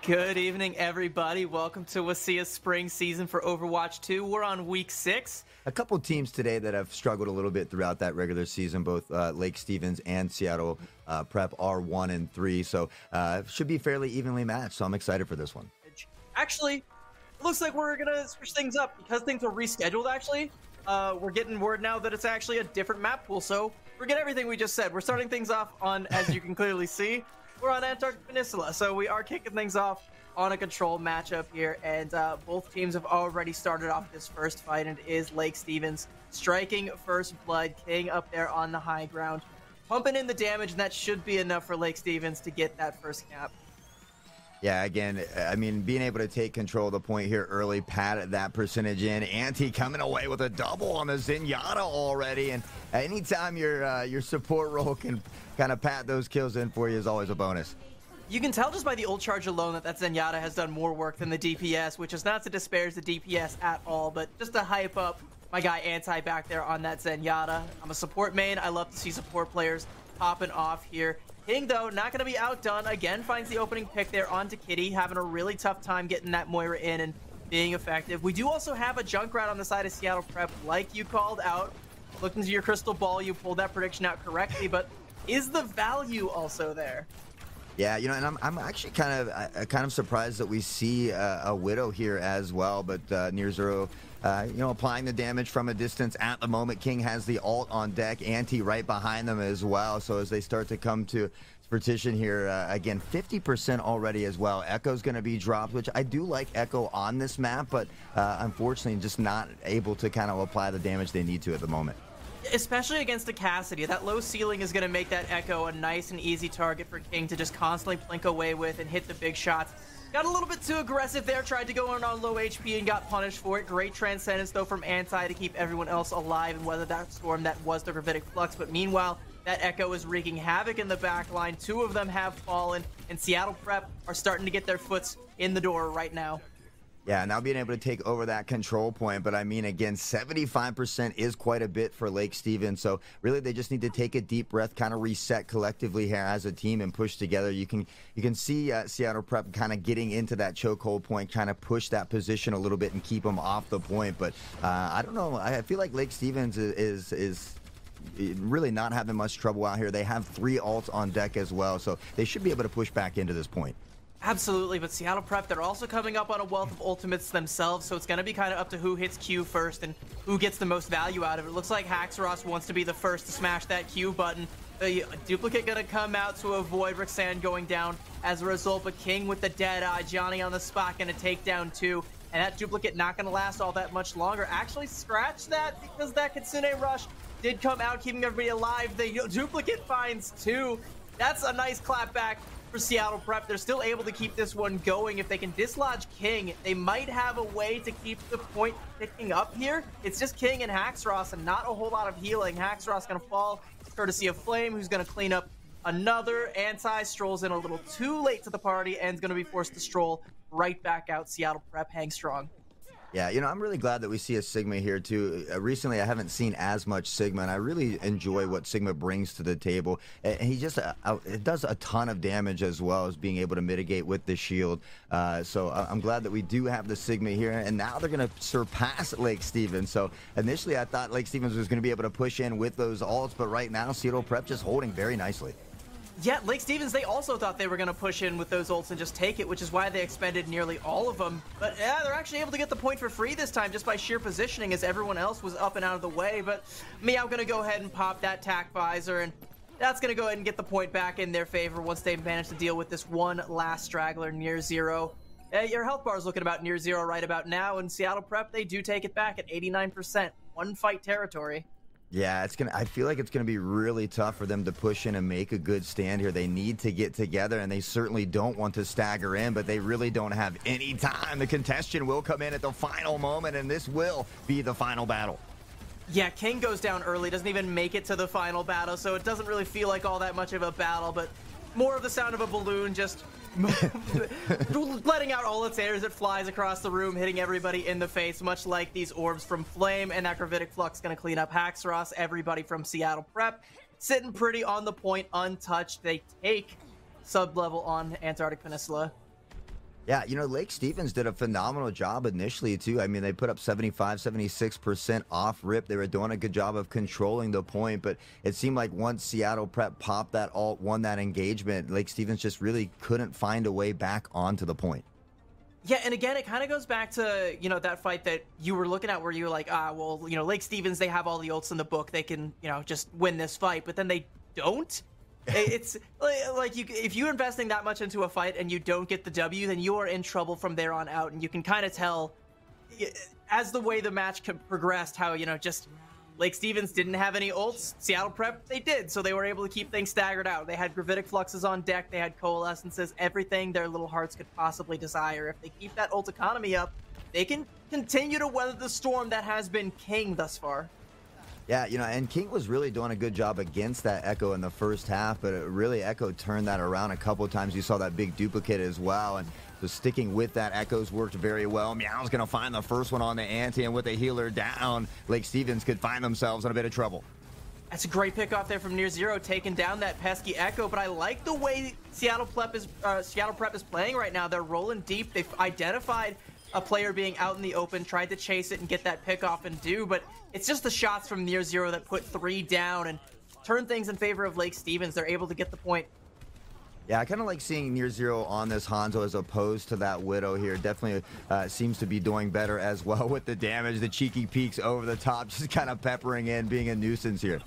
Good evening, everybody. Welcome to WSSEA Spring season for Overwatch 2. We're on week 6. A couple teams today that have struggled a little bit throughout that regular season, both Lake Stevens and Seattle Prep are 1 and 3, so should be fairly evenly matched. So I'm excited for this one. Actually, it looks like we're gonna switch things up because things were rescheduled. Actually, we're getting word now that it's actually a different map pool. So forget everything we just said. We're starting things off on, as you can clearly see, we're on Antarctic Peninsula. So we are kicking things off on a control matchup here, and both teams have already started off this first fight, and it is Lake Stevens striking first blood. King up there on the high ground, pumping in the damage, and that should be enough for Lake Stevens to get that first cap. Yeah, again, I mean, being able to take control of the point here early, pat that percentage in. Ante coming away with a double on the Zenyatta already, and anytime your support role can kind of pat those kills in for you is always a bonus. You can tell just by the ult charge alone that Zenyatta has done more work than the DPS, which is not to disparage the DPS at all, but just to hype up my guy Anti back there on that Zenyatta. I'm a support main. I love to see support players popping off here. King, though, not going to be outdone. Again, finds the opening pick there onto Kitty, having a really tough time getting that Moira in and being effective. We do also have a Junkrat on the side of Seattle Prep, like you called out. Looked into your crystal ball, you pulled that prediction out correctly, but is the value also there? Yeah, you know, and I'm actually kind of surprised that we see a Widow here as well, but near zero, you know, applying the damage from a distance at the moment. King has the ult on deck, Ante right behind them as well. So as they start to come to fruition here, again, 50% already as well. Echo's going to be dropped, which I do like Echo on this map, but unfortunately just not able to kind of apply the damage they need to at the moment. Especially against the Cassidy, that low ceiling is going to make that Echo a nice and easy target for King to just constantly plink away with and hit the big shots. Got a little bit too aggressive there, tried to go in on low HP and got punished for it. Great transcendence, though, from Anti to keep everyone else alive and weather that storm that was the Gravitic Flux. But meanwhile, that Echo is wreaking havoc in the back line. 2 of them have fallen, and Seattle Prep are starting to get their foots in the door right now. Yeah, now being able to take over that control point, but I mean, again, 75% is quite a bit for Lake Stevens, so really they just need to take a deep breath, kind of reset collectively here as a team and push together. You can see Seattle Prep kind of getting into that chokehold point, kind of push that position a little bit and keep them off the point, but I don't know, I feel like Lake Stevens is really not having much trouble out here. They have 3 ults on deck as well, so they should be able to push back into this point. Absolutely, but Seattle Prep, they're also coming up on a wealth of ultimates themselves, so it's going to be kind of up to who hits Q first and who gets the most value out of it. It looks like Haxoros wants to be the first to smash that Q button. The duplicate going to come out to avoid Roxanne going down as a result, but King with the dead eye, Johnny on the spot going to take down 2, and that duplicate not going to last all that much longer. Actually, scratch that because that Kitsune Rush did come out, keeping everybody alive. The duplicate finds 2. That's a nice clap back for Seattle Prep. They're still able to keep this one going. If they can dislodge King, they might have a way to keep the point picking up here. It's just King and Haxoros and not a whole lot of healing. Haxoros gonna fall courtesy of Flame, who's gonna clean up another. Anti strolls in a little too late to the party and is gonna be forced to stroll right back out. Seattle Prep hang strong. Yeah, you know, I'm really glad that we see a Sigma here, too. Recently, I haven't seen as much Sigma, and I really enjoy what Sigma brings to the table. And he just it does a ton of damage as well as being able to mitigate with the shield. So I'm glad that we do have the Sigma here, and now they're going to surpass Lake Stevens. So initially, I thought Lake Stevens was going to be able to push in with those ults, but right now, Seattle Prep just holding very nicely. Yeah, Lake Stevens, they also thought they were going to push in with those ults and just take it, which is why they expended nearly all of them. But yeah, they're actually able to get the point for free this time just by sheer positioning as everyone else was up and out of the way. But Meow going to go ahead and pop that tack visor, and that's going to go ahead and get the point back in their favor once they manage to deal with this one last straggler near zero. Your health bar is looking about near zero right about now, and Seattle Prep, they do take it back at 89%. One fight territory. Yeah, I feel like it's gonna be really tough for them to push in and make a good stand here. They need to get together, and they certainly don't want to stagger in, but they really don't have any time. The contestant will come in at the final moment, and this will be the final battle. Yeah, King goes down early, doesn't even make it to the final battle, so it doesn't really feel like all that much of a battle, but more of the sound of a balloon just letting out all its air as it flies across the room, hitting everybody in the face, much like these orbs from Flame, and that Gravitic Flux going to clean up Haxoros. Everybody from Seattle Prep sitting pretty on the point, untouched. They take sub-level on Antarctic Peninsula. Yeah, Lake Stevens did a phenomenal job initially, too. I mean, they put up 75, 76% off rip. They were doing a good job of controlling the point, but it seemed like once Seattle Prep popped that ult, won that engagement, Lake Stevens just really couldn't find a way back onto the point. Yeah, and again, it kind of goes back to, that fight that you were looking at where you were like, Lake Stevens, they have all the ults in the book. They can, just win this fight, but then they don't. It's like if you're investing that much into a fight and you don't get the W, then you are in trouble from there on out. And you can kind of tell as the way the match progressed how, just Lake Stevens didn't have any ults. Seattle Prep, they did. So they were able to keep things staggered out. They had gravitic fluxes on deck. They had coalescences, everything their little hearts could possibly desire. If they keep that ult economy up, they can continue to weather the storm that has been King thus far. Yeah, and King was really doing a good job against that Echo in the first half, but really Echo turned that around a couple of times. You saw that big duplicate as well, and so sticking with that, Echo's worked very well. Meow's going to find the first one on the ante, and with a healer down, Lake Stevens could find themselves in a bit of trouble. That's a great pick off there from Near Zero, taking down that pesky Echo, but I like the way Seattle Prep is playing right now. They're rolling deep. They've identified a player being out in the open, tried to chase it and get that pick off and do, but it's just the shots from Near Zero that put 3 down and turn things in favor of Lake Stevens. They're able to get the point. Yeah, I kind of like seeing Near Zero on this Hanzo as opposed to that Widow here. Definitely seems to be doing better as well with the damage, the cheeky peeks over the top, just kind of peppering in, being a nuisance here.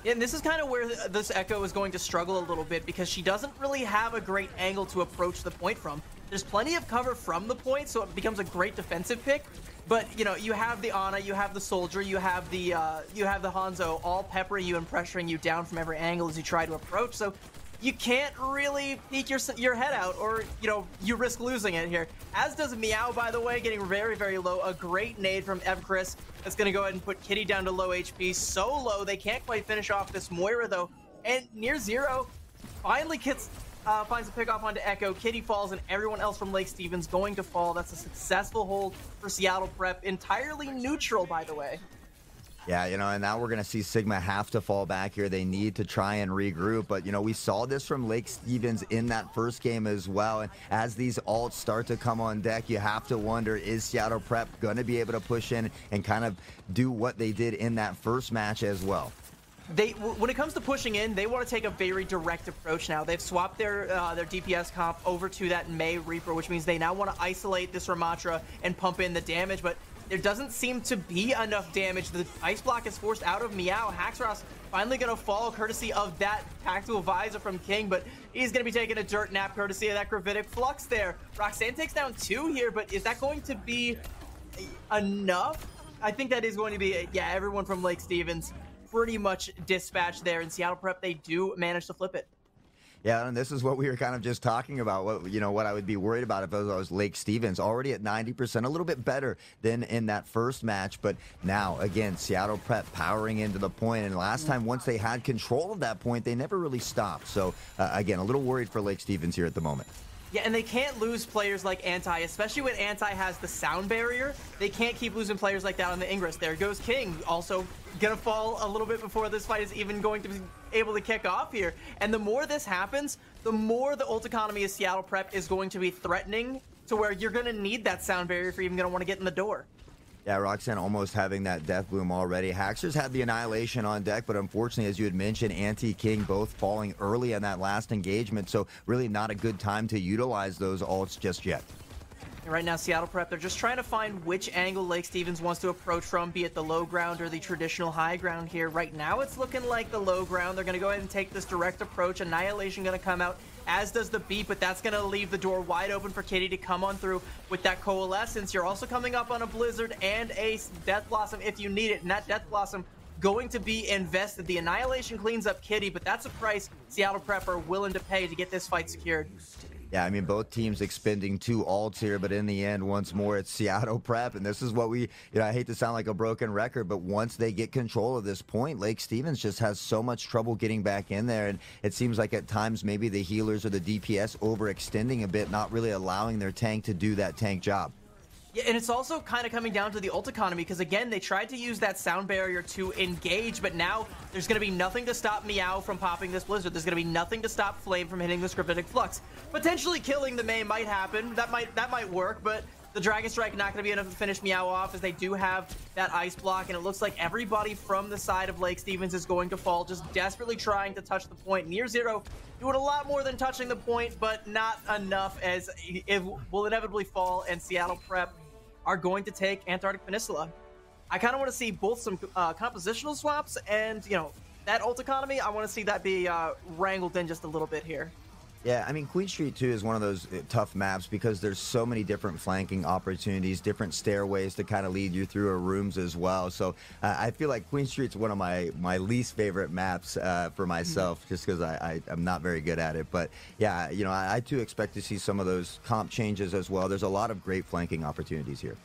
Yeah, and this is kind of where this Echo is going to struggle a little bit because she doesn't really have a great angle to approach the point from. There's plenty of cover from the point, so it becomes a great defensive pick. But, you have the Ana, you have the Soldier, you have the Hanzo all peppering you and pressuring you down from every angle as you try to approach. So you can't really peek your head out or, you risk losing it here. As does Meow, by the way, getting very, very low. A great nade from Evchris that's going to go ahead and put Kitty down to low HP. So low, they can't quite finish off this Moira, though. And Near Zero finally finds a pick off onto Echo. Kitty falls, and everyone else from Lake Stevens going to fall. That's a successful hold for Seattle Prep. Entirely neutral, by the way. Yeah, and now we're going to see Sigma have to fall back here. They need to try and regroup. But, we saw this from Lake Stevens in that first game as well. And as these ults start to come on deck, you have to wonder, is Seattle Prep going to be able to push in and kind of do what they did in that first match as well? When it comes to pushing in, they want to take a very direct approach now. They've swapped their DPS comp over to that Mei Reaper, which means they now want to isolate this Ramatra and pump in the damage, but there doesn't seem to be enough damage. The Ice Block is forced out of Meow. Haxros finally going to fall courtesy of that tactical visor from King, but he's going to be taking a dirt nap courtesy of that Gravitic Flux there. Roxanne takes down 2 here, but is that going to be enough? I think that is going to be, yeah, everyone from Lake Stevens pretty much dispatched there. In Seattle Prep, they do manage to flip it. Yeah, and this is what we were kind of just talking about. What I would be worried about if I was Lake Stevens, already at 90%, a little bit better than in that first match. But now, again, Seattle Prep powering into the point. And last time, once they had control of that point, they never really stopped. So, again, a little worried for Lake Stevens here at the moment. Yeah, and they can't lose players like Anti, especially when Anti has the sound barrier. They can't keep losing players like that on the Ingress. There goes King, also gonna fall a little bit before this fight is even going to be able to kick off here. And the more this happens, the more the ult economy of Seattle Prep is going to be threatening to where you're gonna need that sound barrier if you're even gonna want to get in the door. Yeah, Roxanne almost having that death bloom already. Haxers had the Annihilation on deck, but unfortunately, as you had mentioned, King both falling early in that last engagement, so really not a good time to utilize those ults just yet. Right now, Seattle Prep, they're just trying to find which angle Lake Stevens wants to approach from, be it the low ground or the traditional high ground here. Right now, it's looking like the low ground. They're going to go ahead and take this direct approach. Annihilation going to come out, as does the beat, but that's going to leave the door wide open for Kitty to come on through with that Coalescence. You're also coming up on a Blizzard and a Death Blossom if you need it, and that Death Blossom going to be invested. The Annihilation cleans up Kitty, but that's a price Seattle Prep are willing to pay to get this fight secured. Yeah, I mean, both teams expending 2 ults here, but in the end, once more, it's Seattle Prep, and this is what I hate to sound like a broken record, but once they get control of this point, Lake Stevens just has so much trouble getting back in there, and it seems like at times maybe the healers or the DPS overextending a bit, not really allowing their tank to do that tank job. Yeah, and it's also kind of coming down to the ult economy, because again, they tried to use that sound barrier to engage, but now there's going to be nothing to stop Meow from popping this Blizzard. There's going to be nothing to stop Flame from hitting the Gravitic Flux. Potentially killing the Mei might happen. That might work, but the Dragon Strike not going to be enough to finish Meow off, as they do have that ice block, and it looks like everybody from the side of Lake Stevens is going to fall, just desperately trying to touch the point. Near Zero doing a lot more than touching the point, but not enough, as it will inevitably fall, and Seattle Prep are going to take Antarctic Peninsula. I kind of want to see both some compositional swaps and, you know, that ult economy. I want to see that be wrangled in just a little bit here. Yeah, I mean, Queen Street 2 is one of those tough maps because there's so many different flanking opportunities, different stairways to kind of lead you through rooms as well. So I feel like Queen Street's one of my least favorite maps for myself, just because I'm not very good at it. But yeah, you know, I too expect to see some of those comp changes as well. There's a lot of great flanking opportunities here.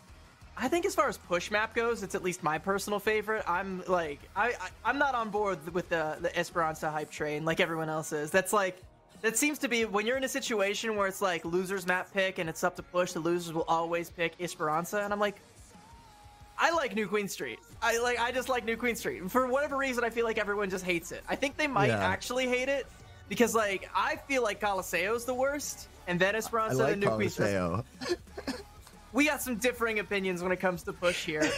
I think as far as push map goes, it's at least my personal favorite. I'm like, I'm not on board with the Esperanza hype train like everyone else is. That seems to be, when you're in a situation where it's like losers map pick and it's up to push, the losers will always pick Esperanza, and I'm like, I like New Queen Street. I just like New Queen Street. For whatever reason, I feel like everyone just hates it. I think they might actually hate it because, like, I feel like Coliseo's the worst, and then Esperanza and New Queen Street. We got some differing opinions when it comes to push here.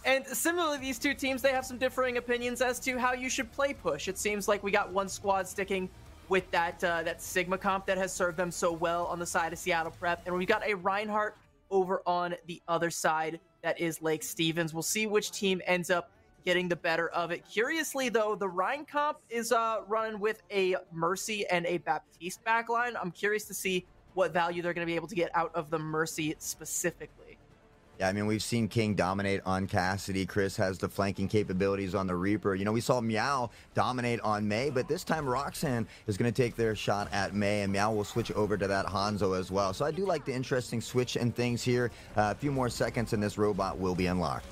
And similarly, these two teams, they have some differing opinions as to how you should play push. It seems like we got one squad sticking with that Sigma comp that has served them so well on the side of Seattle Prep. And we've got a Reinhardt over on the other side that is Lake Stevens. We'll see which team ends up getting the better of it. Curiously, though, the Rhein comp is running with a Mercy and a Baptiste backline. I'm curious to see what value they're going to be able to get out of the Mercy specifically. Yeah, I mean, we've seen King dominate on Cassidy. Chris has the flanking capabilities on the Reaper. You know, we saw Meow dominate on Mei, but this time Roxanne is going to take their shot at Mei, and Meow will switch over to that Hanzo as well. So I do like the interesting switch and things here. A few more seconds and this robot will be unlocked.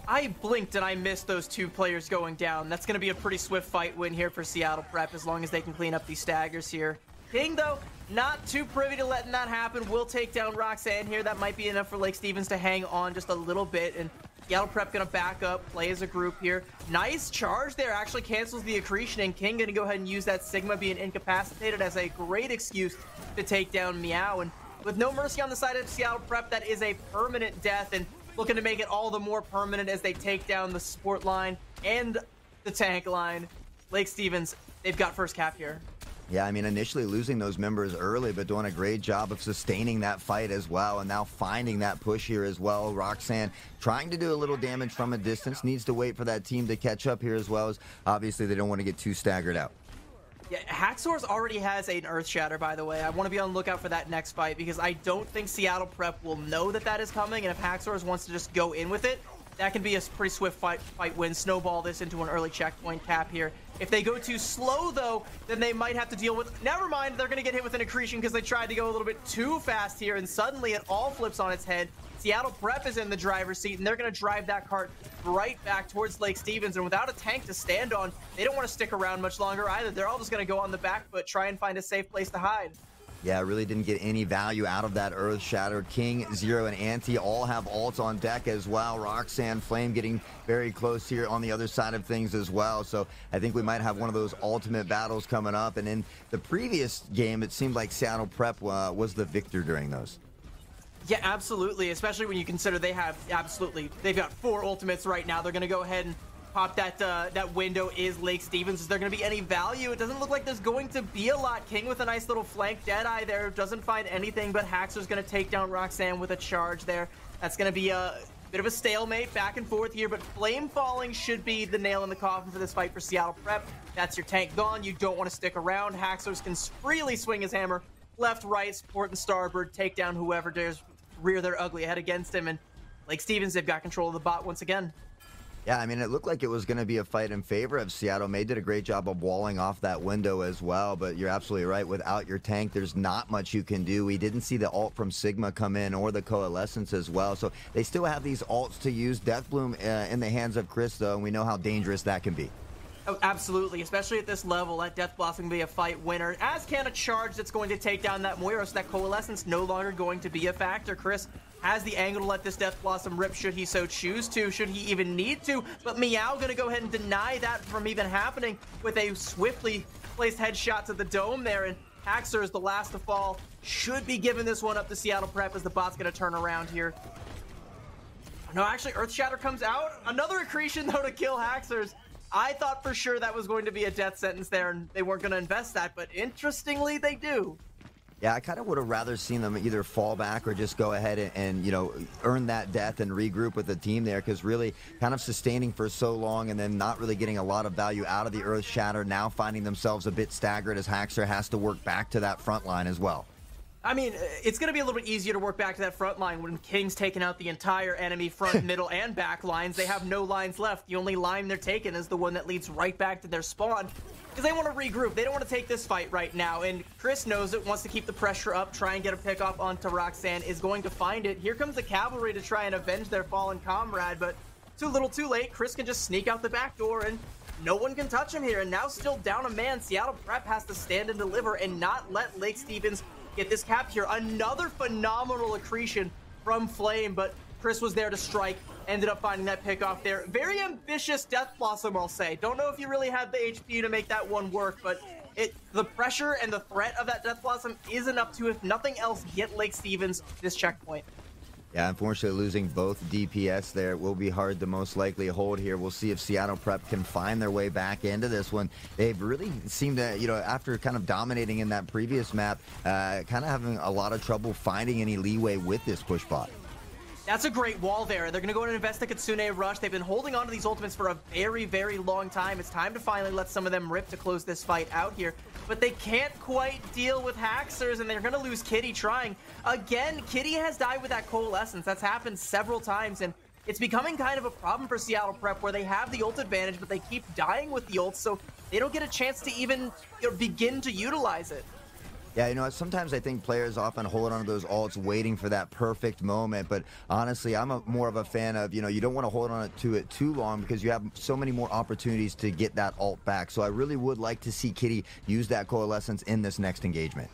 I blinked and I missed those two players going down. That's going to be a pretty swift fight win here for Seattle Prep, as long as they can clean up these staggers here. King, though, not too privy to letting that happen. Will take down Roxanne here. That might be enough for Lake Stevens to hang on just a little bit. And Seattle Prep going to back up, play as a group here. Nice charge there. Actually cancels the accretion. And King going to go ahead and use that Sigma being incapacitated as a great excuse to take down Meow. And with no mercy on the side of Seattle Prep, that is a permanent death. And looking to make it all the more permanent as they take down the support line and the tank line. Lake Stevens, they've got first cap here. Yeah, I mean, initially losing those members early, but doing a great job of sustaining that fight as well, and now finding that push here as well. Roxanne trying to do a little damage from a distance, needs to wait for that team to catch up here, as well as obviously they don't want to get too staggered out. Yeah, Haxor's already has an Earth Shatter, by the way. I want to be on the lookout for that next fight, because I don't think Seattle Prep will know that that is coming, and if Haxor's wants to just go in with it, that can be a pretty swift fight win, snowball this into an early checkpoint cap here. If they go too slow, though, then they might have to deal with... Never mind, they're going to get hit with an accretion because they tried to go a little bit too fast here, and suddenly it all flips on its head. Seattle Prep is in the driver's seat, and they're going to drive that cart right back towards Lake Stevens, and without a tank to stand on, they don't want to stick around much longer either. They're all just going to go on the back foot, try and find a safe place to hide. Yeah, really didn't get any value out of that Earth Shatter. King, Zero, and Anti all have ults on deck as well. Roxanne, Flame getting very close here on the other side of things as well. So I think we might have one of those ultimate battles coming up. And in the previous game, it seemed like Seattle Prep was the victor during those. Yeah, absolutely, especially when you consider they've got 4 ultimates right now. They're going to go ahead and pop that window. Is Lake Stevens. Is there going to be any value? It doesn't look like there's going to be a lot. King with a nice little flank Deadeye there. Doesn't find anything, but Haxor's going to take down Roxanne with a charge there. That's going to be a bit of a stalemate back and forth here, but Flame falling should be the nail in the coffin for this fight for Seattle Prep. That's your tank gone. You don't want to stick around. Haxor's can freely swing his hammer left, right, support, and starboard. Take down whoever dares rear their ugly head against him, and Lake Stevens, they've got control of the bot once again. Yeah, I mean, it looked like it was going to be a fight in favor of Seattle. May did a great job of walling off that window as well, but you're absolutely right. Without your tank, there's not much you can do. We didn't see the ult from Sigma come in or the Coalescence as well, so they still have these ults to use. Deathbloom in the hands of Chris, though, and we know how dangerous that can be. Oh, absolutely, especially at this level. That Death Blossom can be a fight winner, as can a charge that's going to take down that Moira, so that Coalescence no longer going to be a factor. Chris has the angle to let this Death Blossom rip should he so choose to, should he even need to. But Meow gonna go ahead and deny that from even happening with a swiftly placed headshot to the dome there, and Haxor is the last to fall. Should be giving this one up to Seattle Prep as the bot's gonna turn around here. No, actually, Earthshatter comes out. Another accretion, though, to kill Haxor's. I thought for sure that was going to be a death sentence there, and they weren't going to invest that, but interestingly, they do. Yeah, I kind of would have rather seen them either fall back or just go ahead and, you know, earn that death and regroup with the team there, because really kind of sustaining for so long and then not really getting a lot of value out of the Earthshatter, now finding themselves a bit staggered as Haxor has to work back to that front line as well. I mean, it's going to be a little bit easier to work back to that front line when King's taken out the entire enemy front, middle, and back lines. They have no lines left. The only line they're taking is the one that leads right back to their spawn, because they want to regroup. They don't want to take this fight right now, and Chris knows it, wants to keep the pressure up, try and get a pick off onto Roxanne, is going to find it. Here comes the cavalry to try and avenge their fallen comrade, but too little too late. Chris can just sneak out the back door, and no one can touch him here, and now still down a man. Seattle Prep has to stand and deliver and not let Lake Stevens get this cap here. Another phenomenal accretion from Flame, but Chris was there to strike, ended up finding that pick off there. Very ambitious Death Blossom, I'll say. Don't know if you really had the HP to make that one work, but the pressure and the threat of that Death Blossom is enough to, if nothing else, get Lake Stevens this checkpoint. Yeah, unfortunately, losing both DPS there will be hard to most likely hold here. We'll see if Seattle Prep can find their way back into this one. They've really seemed to, you know, after kind of dominating in that previous map, kind of having a lot of trouble finding any leeway with this push bot. That's a great wall there. They're going to go and invest the Kitsune Rush. They've been holding on to these ultimates for a very, very long time. It's time to finally let some of them rip to close this fight out here. But they can't quite deal with Haxors, and they're going to lose Kitty trying. Again, Kitty has died with that Coalescence. That's happened several times, and it's becoming kind of a problem for Seattle Prep, where they have the ult advantage, but they keep dying with the ult, so they don't get a chance to even begin to utilize it. Yeah, you know, sometimes I think players often hold on to those ults waiting for that perfect moment, but honestly, I'm more of a fan of, you know, you don't want to hold on to it too long because you have so many more opportunities to get that ult back. So I really would like to see Kitty use that Coalescence in this next engagement.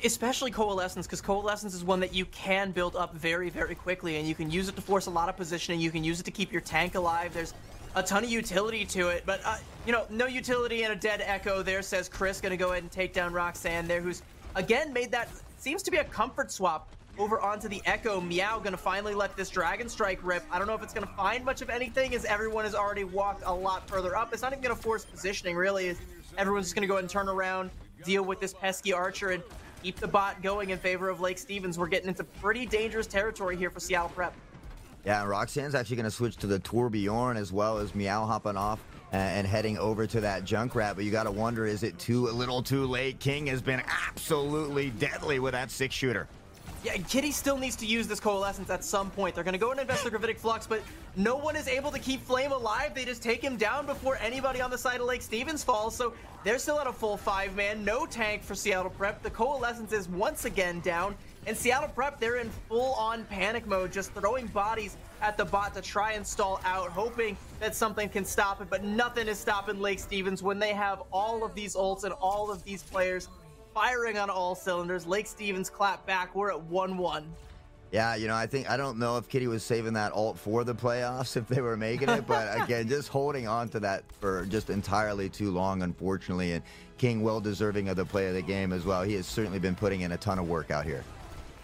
Especially Coalescence, because Coalescence is one that you can build up very, very quickly, and you can use it to force a lot of positioning. You can use it to keep your tank alive. There's a ton of utility to it, but, you know, no utility in a dead Echo there, says Chris. Going to go ahead and take down Roxanne there, who's again made that, seems to be a comfort swap over onto the Echo. Meow gonna finally let this Dragon Strike rip. I don't know if it's gonna find much of anything, as everyone has already walked a lot further up. It's not even gonna force positioning, really. Everyone's just gonna go ahead and turn around, deal with this pesky Archer, and keep the bot going in favor of Lake Stevens. We're getting into pretty dangerous territory here for Seattle Prep. Yeah, and Roxanne's actually going to switch to the Tourbillon, as well as Meow hopping off and heading over to that Junkrat. But you got to wonder, is it a little too late? King has been absolutely deadly with that 6-shooter. Yeah, Kitty still needs to use this Coalescence at some point. They're going to go and invest the Gravitic Flux, but no one is able to keep Flame alive. They just take him down before anybody on the side of Lake Stevens falls, so they're still at a full 5-man. No tank for Seattle Prep. The Coalescence is once again down, and Seattle Prep, they're in full-on panic mode, just throwing bodies at the bot to try and stall out, hoping that something can stop it, but nothing is stopping Lake Stevens when they have all of these ults and all of these players firing on all cylinders. Lake Stevens clap back. We're at 1-1. Yeah, you know, I don't know if Kitty was saving that ult for the playoffs if they were making it, but again, just holding on to that for just entirely too long, unfortunately, and King well deserving of the play of the game as well. He has certainly been putting in a ton of work out here.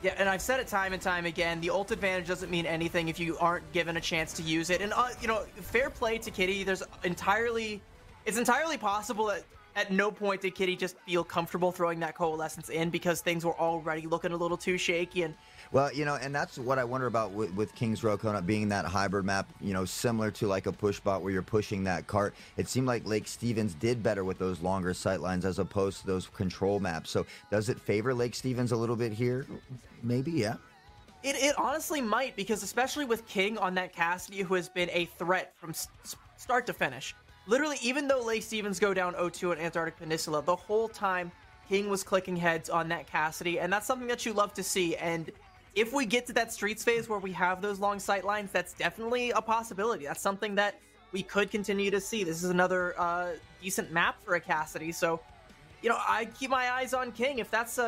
Yeah, and I've said it time and time again, the ult advantage doesn't mean anything if you aren't given a chance to use it. And, you know, fair play to Kitty. It's entirely possible that at no point did Kitty just feel comfortable throwing that Coalescence in, because things were already looking a little too shaky. And well, you know, and that's what I wonder about with King's Row Kona being that hybrid map, you know, similar to like a push bot where you're pushing that cart. It seemed like Lake Stevens did better with those longer sight lines as opposed to those control maps. So does it favor Lake Stevens a little bit here? Maybe, yeah. It honestly might, because especially with King on that Cassidy, who has been a threat from start to finish. Literally, even though Lake Stevens go down 0-2 at Antarctic Peninsula, the whole time King was clicking heads on that Cassidy, and that's something that you love to see. And if we get to that Streets phase where we have those long sight lines, that's definitely a possibility. That's something that we could continue to see. This is another decent map for a Cassidy. So, you know, I keep my eyes on King. If that's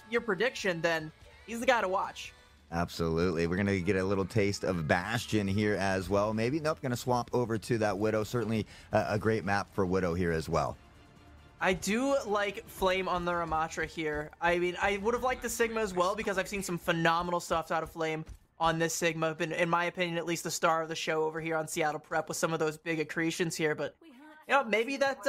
your prediction, then he's the guy to watch. Absolutely. We're going to get a little taste of Bastion here as well. Maybe, nope, going to swap over to that Widow. Certainly a great map for Widow here as well. I do like Flame on the Ramatra here. I mean, I would have liked the Sigma as well because I've seen some phenomenal stuff out of Flame on this Sigma. Been, in my opinion, at least the star of the show over here on Seattle Prep with some of those big accretions here. But, you know, maybe that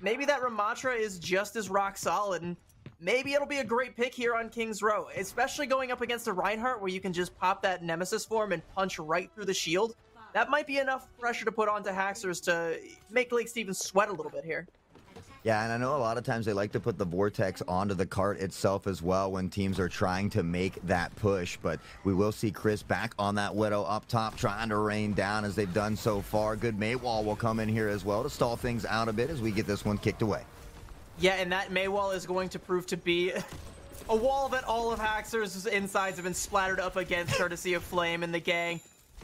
Ramatra is just as rock solid, and maybe it'll be a great pick here on King's Row, especially going up against a Reinhardt where you can just pop that Nemesis form and punch right through the shield. That might be enough pressure to put onto Haxers to make Lake Stevens sweat a little bit here. Yeah, and I know a lot of times they like to put the Vortex onto the cart itself as well when teams are trying to make that push. But we will see Chris back on that Widow up top, trying to rain down as they've done so far. Good Maywall will come in here as well to stall things out a bit as we get this one kicked away. Yeah, and that Maywall is going to prove to be a wall that all of Haxer's insides have been splattered up against, courtesy of Flame and the gang.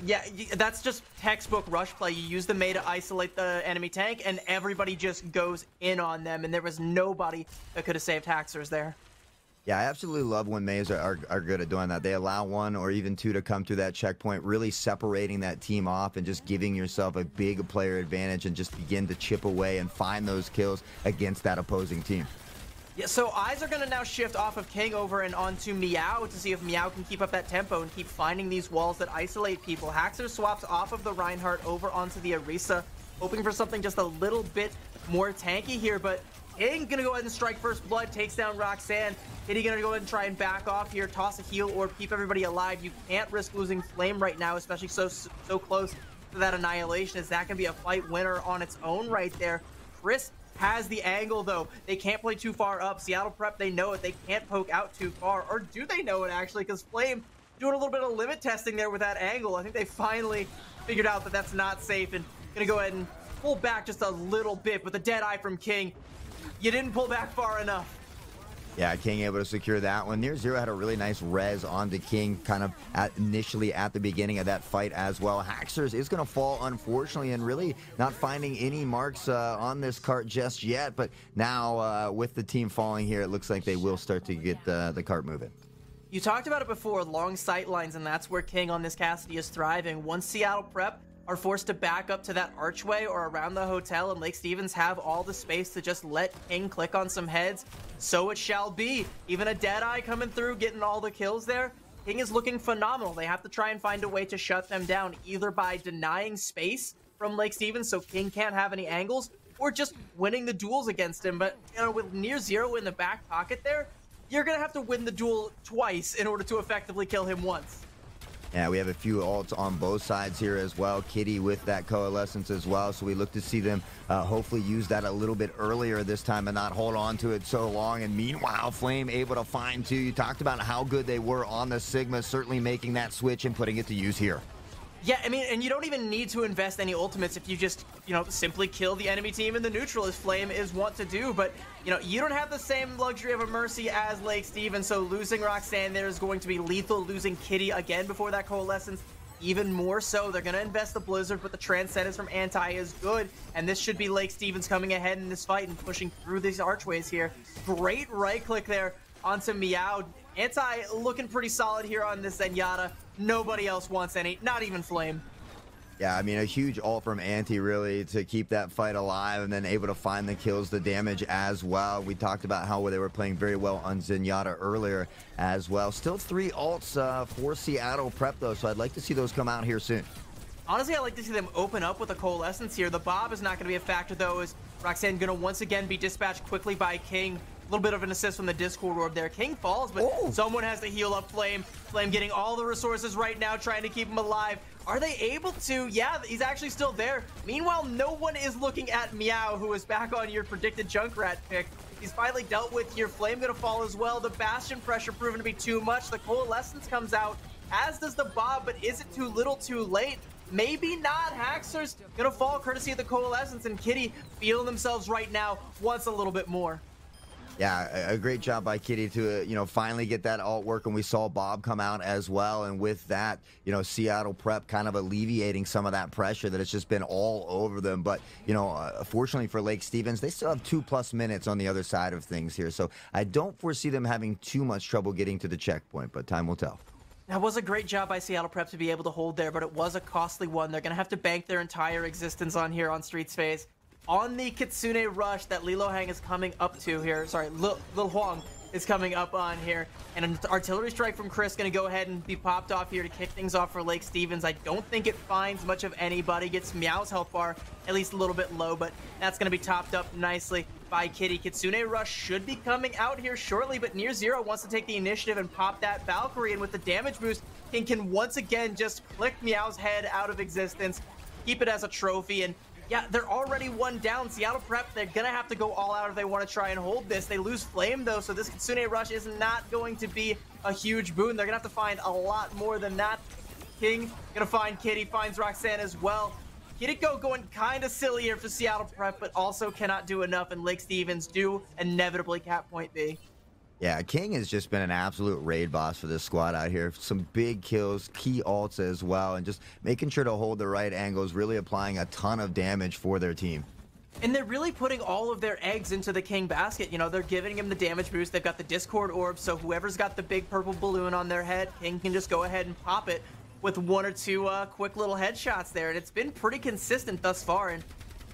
Yeah, that's just textbook rush play. You use the Mei to isolate the enemy tank, and everybody just goes in on them, and there was nobody that could have saved Haxers there. Yeah, I absolutely love when Mays are good at doing that. They allow one or even two to come through that checkpoint, really separating that team off and just giving yourself a big player advantage and just begin to chip away and find those kills against that opposing team. Yeah, so eyes are going to now shift off of King over and onto Meow to see if Meow can keep up that tempo and keep finding these walls that isolate people. Haxer swaps off of the Reinhardt over onto the Orisa, hoping for something just a little bit more tanky here, but King going to go ahead and strike first blood, takes down Roxanne. Kitty going to go ahead and try and back off here, toss a heal or keep everybody alive. You can't risk losing Flame right now, especially so close to that Annihilation, as that can be a fight winner on its own right there. Chris has the angle, though. They can't play too far up. Seattle Prep, they know it. They can't poke out too far. Or do they know it, actually? Because Flame doing a little bit of limit testing there with that angle. I think they finally figured out that that's not safe and going to go ahead and pull back just a little bit. But the dead eye from King, you didn't pull back far enough. Yeah, King able to secure that one. Near Zero had a really nice res onto King kind of initially at the beginning of that fight as well. Haxers is going to fall, unfortunately, and really not finding any marks on this cart just yet. But now with the team falling here, it looks like they will start to get the cart moving. You talked about it before, long sight lines, and that's where King on this Cassidy is thriving. Once Seattle Prep are forced to back up to that archway or around the hotel and Lake Stevens have all the space to just let King click on some heads, so it shall be. Even a Deadeye coming through, getting all the kills there. King is looking phenomenal. They have to try and find a way to shut them down, either by denying space from Lake Stevens so King can't have any angles, or just winning the duels against him. But, you know, with Near Zero in the back pocket there, you're going to have to win the duel twice in order to effectively kill him once. Yeah, we have a few ults on both sides here as well. Kitty with that Coalescence as well, so we look to see them hopefully use that a little bit earlier this time and not hold on to it so long. And meanwhile, Flame able to find two. You talked about how good they were on the Sigma, certainly making that switch and putting it to use here. Yeah, I mean, and you don't even need to invest any ultimates if you just, you know, simply kill the enemy team in the neutral, as Flame is wont to do. But, you know, you don't have the same luxury of a Mercy as Lake Stevens, so losing Roxanne there is going to be lethal. Losing Kitty again before that Coalescence, even more so. They're going to invest the Blizzard, but the Transcendence from Anti is good, and this should be Lake Stevens coming ahead in this fight and pushing through these archways here. Great right click there onto Meow. Anti looking pretty solid here on this Zenyatta. Nobody else wants any, not even Flame. Yeah, I mean, a huge ult from Anti really to keep that fight alive and then able to find the kills, the damage as well. We talked about how they were playing very well on Zenyatta earlier as well. Still 3 ults for Seattle Prep, though, so I'd like to see those come out here soon. Honestly, I'd like to see them open up with a Coalescence here. The Bob is not going to be a factor, though, as Roxanne going to once again be dispatched quickly by King. A little bit of an assist from the Discord orb there. King falls, but someone has to heal up Flame. Flame getting all the resources right now, trying to keep him alive. Are they able to? Yeah, he's actually still there. Meanwhile, no one is looking at Meow, who is back on your predicted Junkrat pick. He's finally dealt with here. Flame going to fall as well. The Bastion pressure proven to be too much. The Coalescence comes out, as does the Bob, but is it too little too late? Maybe not. Haxer's going to fall courtesy of the Coalescence, and Kitty feeling themselves right now wants a little bit more. Yeah, a great job by Kitty to, you know, finally get that ult working. We saw Bob come out as well, and with that, you know, Seattle Prep kind of alleviating some of that pressure that it's just been all over them. But, you know, fortunately for Lake Stevens, they still have 2+ minutes on the other side of things here. So I don't foresee them having too much trouble getting to the checkpoint, but time will tell. That was a great job by Seattle Prep to be able to hold there, but it was a costly one. They're going to have to bank their entire existence on here on Streets Phase. On the Kitsune Rush that Lilo Hang is coming up to here. Sorry, Lil Huang is coming up on here. And an artillery strike from Chris going to go ahead and be popped off here to kick things off for Lake Stevens. I don't think it finds much of anybody. Gets Meow's health bar at least a little bit low, but that's going to be topped up nicely by Kitty. Kitsune Rush should be coming out here shortly, but Near Zero wants to take the initiative and pop that Valkyrie, and with the damage boost, King can once again just click Meow's head out of existence, keep it as a trophy, and yeah, they're already one down. Seattle Prep, they're gonna have to go all out if they want to try and hold this. They lose Flame though, so this Kitsune Rush is not going to be a huge boon. They're gonna have to find a lot more than that. King gonna find Kitty, finds Roxanne as well. Kiriko going kind of silly here for Seattle Prep, but also cannot do enough, and Lake Stevens do inevitably cap point B. Yeah, King has just been an absolute raid boss for this squad out here. Some big kills, key ults as well, and just making sure to hold the right angles, really applying a ton of damage for their team. And they're really putting all of their eggs into the King basket. You know, they're giving him the damage boost. They've got the Discord orb, so whoever's got the big purple balloon on their head, King can just go ahead and pop it with one or two quick little headshots there. And it's been pretty consistent thus far, and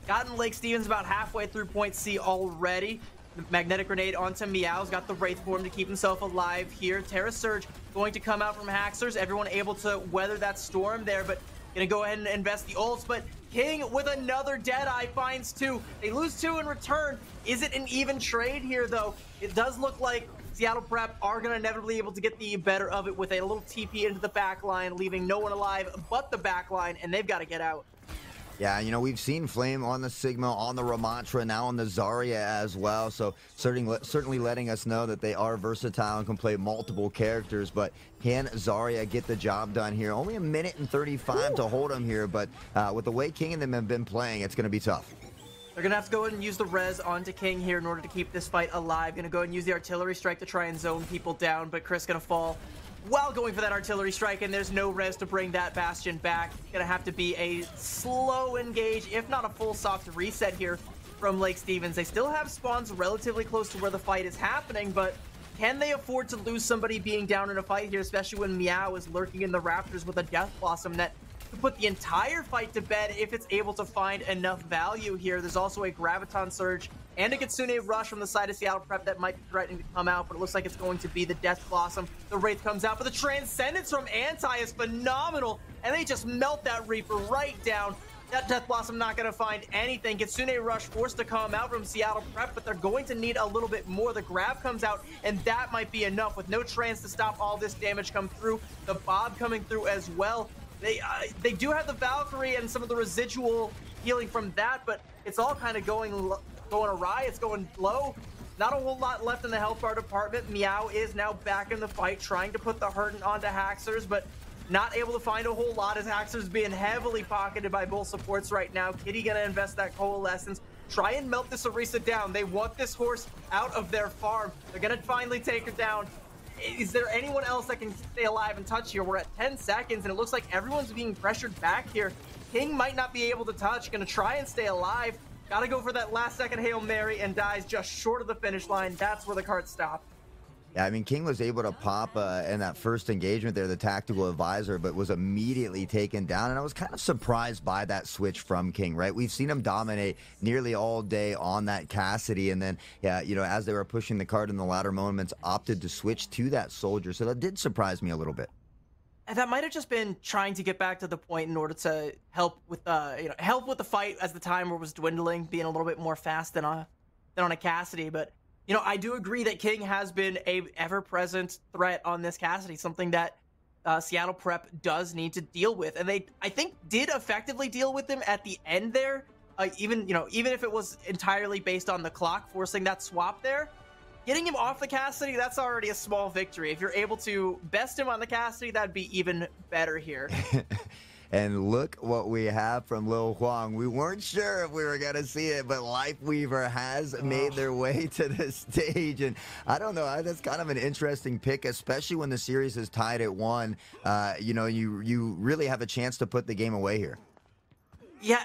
gotten Lake Stevens about halfway through point C already. The magnetic grenade onto Meow's got the Wraith form to keep himself alive here. Terra Surge going to come out from Haxers. Everyone able to weather that storm there, but gonna go ahead and invest the ults. But King with another Deadeye finds two. They lose two in return. Is it an even trade here though? It does look like Seattle Prep are gonna inevitably able to get the better of it with a little TP into the back line, leaving no one alive but the back line, and they've got to get out. Yeah, you know, we've seen Flame on the Sigma, on the Ramatra, now on the Zarya as well, so certainly letting us know that they are versatile and can play multiple characters, but can Zarya get the job done here? Only a minute and 35 to hold him here, but with the way King and them have been playing, it's going to be tough. They're going to have to go ahead and use the res onto King here in order to keep this fight alive. Going to go ahead and use the artillery strike to try and zone people down, but Chris going to fall while going for that artillery strike, and there's no res to bring that Bastion back. Gonna have to be a slow engage, if not a full soft reset here from Lake Stevens. They still have spawns relatively close to where the fight is happening, but can they afford to lose somebody being down in a fight here, especially when Meow is lurking in the rafters with a Death Blossom that could put the entire fight to bed if it's able to find enough value here. There's also a Graviton Surge and a Kitsune Rush from the side of Seattle Prep that might be threatening to come out, but it looks like it's going to be the Death Blossom. The Wraith comes out, but the Transcendence from Anti is phenomenal, and they just melt that Reaper right down. That Death Blossom not going to find anything. Kitsune Rush forced to come out from Seattle Prep, but they're going to need a little bit more. The grab comes out, and that might be enough. With no trans to stop all this damage come through, the Bob coming through as well. They do have the Valkyrie and some of the residual healing from that, but it's all kind of going awry. It's going low. Not a whole lot left in the health bar department. Meow is now back in the fight, trying to put the hurt onto Haxers, but not able to find a whole lot as Haxers being heavily pocketed by both supports right now. Kitty gonna invest that Coalescence, try and melt this Orisa down. They want this horse out of their farm. They're gonna finally take her down. Is there anyone else that can stay alive and touch here? We're at 10 seconds, and it looks like everyone's being pressured back here. King might not be able to touch, gonna try and stay alive. Gotta go for that last second Hail Mary and dies just short of the finish line. That's where the cart stopped. Yeah, I mean, King was able to pop in that first engagement there, the tactical advisor, but was immediately taken down. And I was kind of surprised by that switch from King, right? We've seen him dominate nearly all day on that Cassidy. And then, yeah, you know, as they were pushing the cart in the latter moments, opted to switch to that soldier. So that did surprise me a little bit. And that might have just been trying to get back to the point in order to help with help with the fight as the timer was dwindling, being a little bit more fast than on a Cassidy. But you know, I do agree that King has been a ever-present threat on this Cassidy, something that Seattle Prep does need to deal with, and they, I think, did effectively deal with him at the end there. Even if it was entirely based on the clock forcing that swap there, getting him off the Cassidy, that's already a small victory. If you're able to best him on the Cassidy, that'd be even better here. And look what we have from Lil Huang. We weren't sure if we were going to see it, but Lifeweaver has made their way to the stage. And I don't know, that's kind of an interesting pick, especially when the series is tied at 1. You know, you really have a chance to put the game away here. Yeah,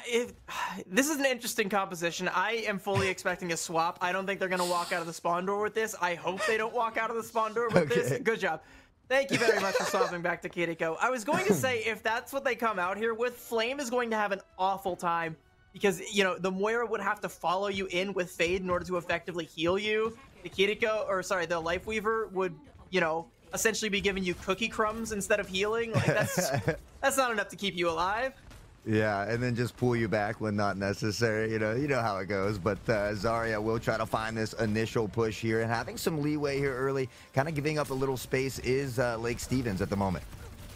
this is an interesting composition. I am fully expecting a swap. I don't think they're going to walk out of the spawn door with this. I hope they don't walk out of the spawn door with this. Good job. Thank you very much for swapping back to Kiriko. I was going to say, if that's what they come out here with, Flame is going to have an awful time because, you know, the Moira would have to follow you in with Fade in order to effectively heal you. The Kiriko, or sorry, the Life Weaver would, you know, essentially be giving you cookie crumbs instead of healing. Like, that's not enough to keep you alive. Yeah, and then just pull you back when not necessary. You know how it goes. But Zarya will try to find this initial push here, and having some leeway here early, kind of giving up a little space is Lake Stevens at the moment.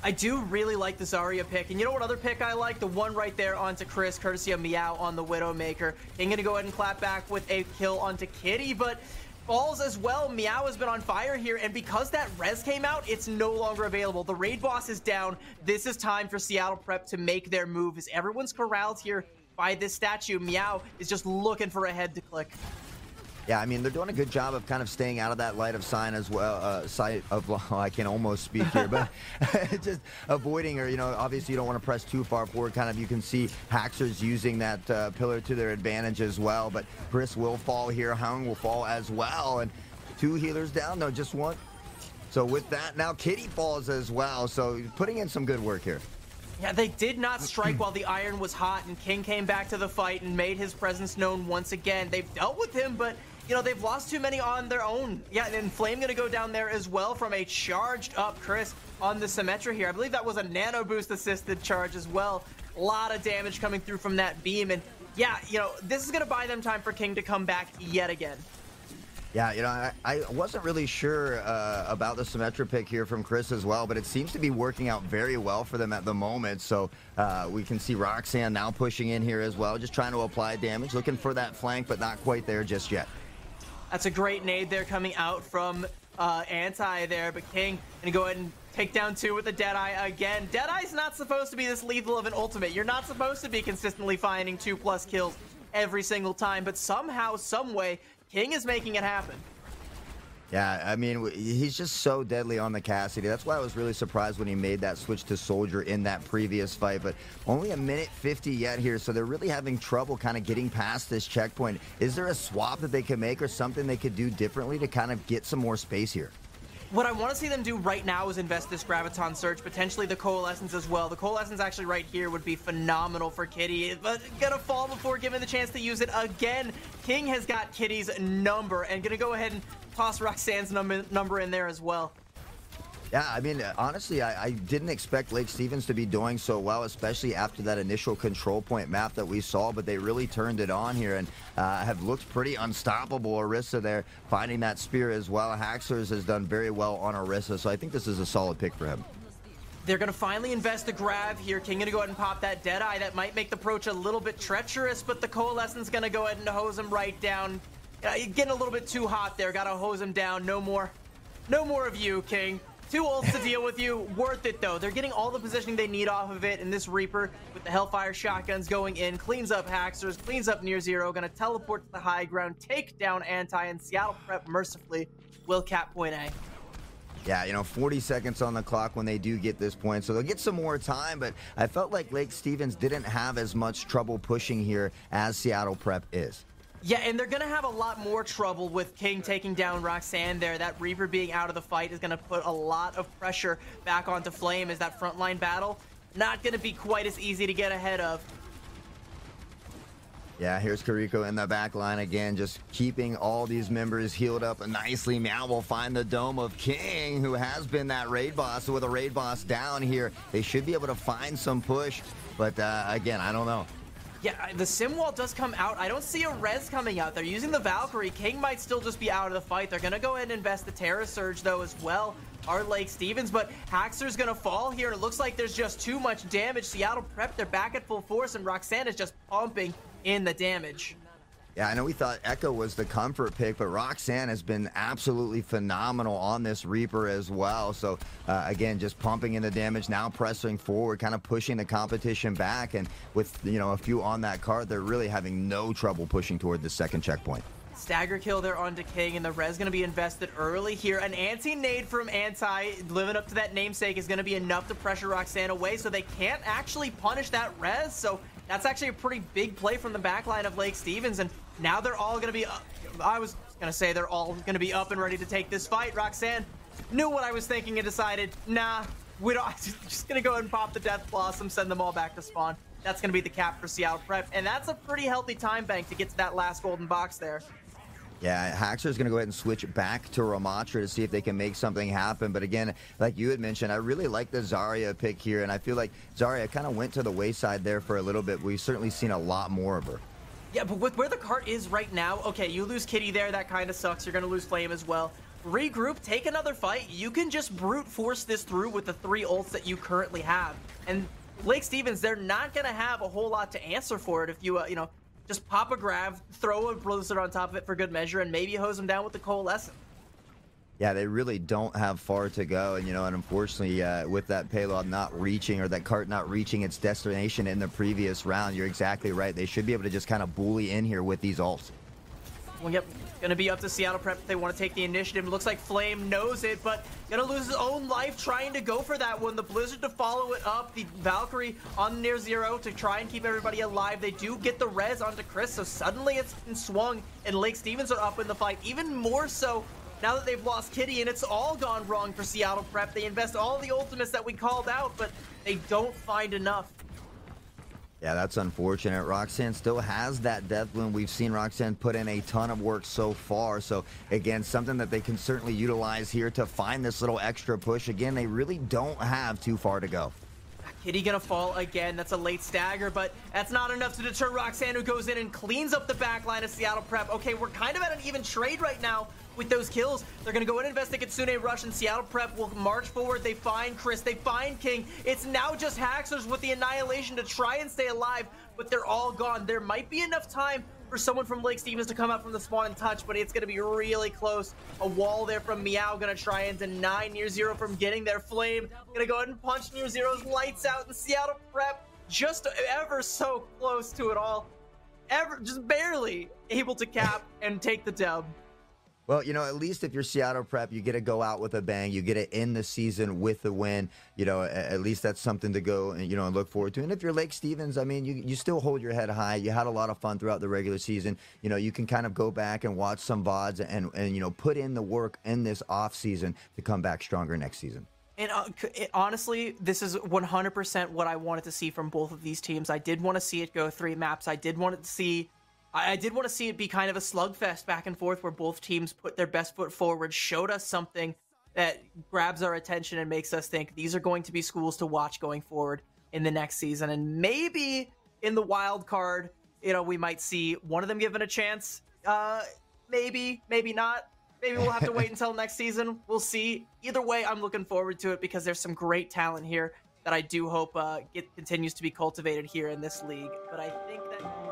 I do really like the Zarya pick, and you know what other pick I like? The one right there onto Chris, courtesy of Meow on the Widowmaker. I'm gonna go ahead and clap back with a kill onto Kitty, but Falls as well. Meow has been on fire here, and because that res came out, it's no longer available. The raid boss is down. This is time for Seattle Prep to make their move, as everyone's corralled here by this statue. Meow is just looking for a head to click. Yeah, I mean, they're doing a good job of kind of staying out of that light of sign as well. Sight of, I can almost speak here, but just avoiding her. You know, obviously you don't want to press too far forward. Kind of, you can see Haxers using that pillar to their advantage as well. But Chris will fall here. Hung will fall as well. And 2 healers down. No, just 1. So with that, now Kitty falls as well. So putting in some good work here. Yeah, they did not strike while the iron was hot, and King came back to the fight and made his presence known once again. They've dealt with him, but you know, they've lost too many on their own. Yeah, and Flame gonna go down there as well from a charged up Chris on the Symmetra here. I believe that was a nano boost assisted charge as well. A lot of damage coming through from that beam, and yeah, you know, this is gonna buy them time for King to come back yet again. Yeah, you know, I wasn't really sure about the Symmetra pick here from Chris as well, but it seems to be working out very well for them at the moment. So we can see Roxanne now pushing in here as well, just trying to apply damage, looking for that flank, but not quite there just yet. That's a great nade there coming out from Anti there, but King gonna go ahead and take down 2 with the Deadeye again. Deadeye's not supposed to be this lethal of an ultimate. You're not supposed to be consistently finding 2+ kills every single time, but somehow, some way, King is making it happen. Yeah, I mean, he's just so deadly on the Cassidy. That's why I was really surprised when he made that switch to Soldier in that previous fight. But only a minute 50 yet here, so they're really having trouble kind of getting past this checkpoint. Is there a swap that they could make or something they could do differently to kind of get some more space here? What I want to see them do right now is invest this Graviton Surge, potentially the Coalescence as well. The Coalescence actually right here would be phenomenal for Kitty, but gonna fall before given the chance to use it again. King has got Kitty's number and gonna go ahead and toss Roxanne's number in there as well. Yeah, I mean, honestly, I didn't expect Lake Stevens to be doing so well, especially after that initial control point map that we saw, but they really turned it on here and have looked pretty unstoppable. Orisa there, finding that spear as well. Haxers has done very well on Orisa, so I think this is a solid pick for him. They're going to finally invest the grab here. King going to go ahead and pop that Deadeye. That might make the approach a little bit treacherous, but the Coalescence going to go ahead and hose him right down. Getting a little bit too hot there. Got to hose him down. No more of you, King. 2 ults to deal with you. Worth it, though. They're getting all the positioning they need off of it, and this Reaper with the Hellfire shotguns going in, cleans up Haxers, cleans up Near Zero, going to teleport to the high ground, take down Anti, and Seattle Prep mercifully will cap point A. Yeah, you know, 40 seconds on the clock when they do get this point, so they'll get some more time, but I felt like Lake Stevens didn't have as much trouble pushing here as Seattle Prep is. Yeah, and they're going to have a lot more trouble with King taking down Roxanne there. That Reaper being out of the fight is going to put a lot of pressure back onto Flame, as that frontline battle not going to be quite as easy to get ahead of. Yeah, here's Kiriko in the back line again, just keeping all these members healed up nicely. Meow will find the Dome of King, who has been that raid boss. So with a raid boss down here, they should be able to find some push. But again, I don't know. Yeah, the sim wall does come out. I don't see a res coming out. They're using the Valkyrie. King might still just be out of the fight. They're going to go ahead and invest the Terra Surge, though, as well. Our Lake Stevens, but Haxer's going to fall here. It looks like there's just too much damage. Seattle Prep, they're back at full force, and Roxanne is just pumping in the damage. Yeah, I know we thought Echo was the comfort pick, but Roxanne has been absolutely phenomenal on this Reaper as well. So, again, just pumping in the damage, now pressing forward, kind of pushing the competition back. And with, you know, a few on that card, they're really having no trouble pushing toward the second checkpoint. Stagger kill there onto King, and the res going to be invested early here. An anti-nade from Anti, living up to that namesake, is going to be enough to pressure Roxanne away, so they can't actually punish that res. So that's actually a pretty big play from the backline of Lake Stevens, and now they're all going to be I was going to say they're all going to be up and ready to take this fight. Roxanne knew what I was thinking and decided, nah, we don't. Just gonna go ahead and pop the Death Blossom, send them all back to spawn. That's gonna be the cap for Seattle Prep, and that's a pretty healthy time bank to get to that last golden box there. Yeah, Haxor's going to go ahead and switch back to Ramatra to see if they can make something happen. But again, like you had mentioned, I really like the Zarya pick here, and I feel like Zarya kind of went to the wayside there for a little bit. We've certainly seen a lot more of her. Yeah, but with where the cart is right now, okay, you lose Kitty there, that kind of sucks. You're going to lose Flame as well. Regroup, take another fight. You can just brute force this through with the 3 ults that you currently have. And Lake Stevens, they're not going to have a whole lot to answer for it if you, you know, just pop a grab, throw a blizzard on top of it for good measure, and maybe hose them down with the coalescent. Yeah, they really don't have far to go, and and unfortunately, with that payload not reaching, or that cart not reaching its destination in the previous round, you're exactly right. They should be able to just kind of bully in here with these ults. Well, yep, gonna be up to Seattle Prep if they want to take the initiative. It looks like Flame knows it, but gonna lose his own life trying to go for that one. The Blizzard to follow it up, the Valkyrie on near zero to try and keep everybody alive. They do get the res onto Chris, so suddenly it's been swung, and Lake Stevens are up in the fight, even more so now that they've lost Kitty, and it's all gone wrong for Seattle Prep. They invest all the ultimates that we called out, but they don't find enough. Yeah, that's unfortunate. Roxanne still has that death bloom. We've seen Roxanne put in a ton of work so far. So, again, something that they can certainly utilize here to find this little extra push. Again, they really don't have too far to go. Kitty gonna fall again. That's a late stagger, but that's not enough to deter Roxanne, who goes in and cleans up the back line of Seattle Prep. Okay, we're kind of at an even trade right now with those kills. They're gonna go in and invest the Kitsune Rush, and Seattle Prep will march forward. They find Chris, they find King. It's now just Haxors with the Annihilation to try and stay alive, but they're all gone. There might be enough time for someone from Lake Stevens to come out from the spawn and touch, but it's gonna be really close. A wall there from Meow gonna try and deny Near Zero from getting their Flame. Gonna go ahead and punch Near Zero's lights out, and Seattle Prep just ever so close to it all. Just barely able to cap and take the dub. Well, at least if you're Seattle Prep, you get to go out with a bang. You get to end the season with the win. At least that's something to go and, and look forward to. And if you're Lake Stevens, I mean, you still hold your head high. You had a lot of fun throughout the regular season. You can kind of go back and watch some VODs and put in the work in this off season to come back stronger next season. And honestly, this is 100% what I wanted to see from both of these teams. I did want to see it go 3 maps. I did want to see it be kind of a slugfest back and forth where both teams put their best foot forward, showed us something that grabs our attention and makes us think these are going to be schools to watch going forward in the next season. And maybe in the wild card, we might see one of them given a chance. Maybe not. Maybe we'll have to wait until next season. We'll see. Either way, I'm looking forward to it because there's some great talent here that I do hope continues to be cultivated here in this league. But I think that...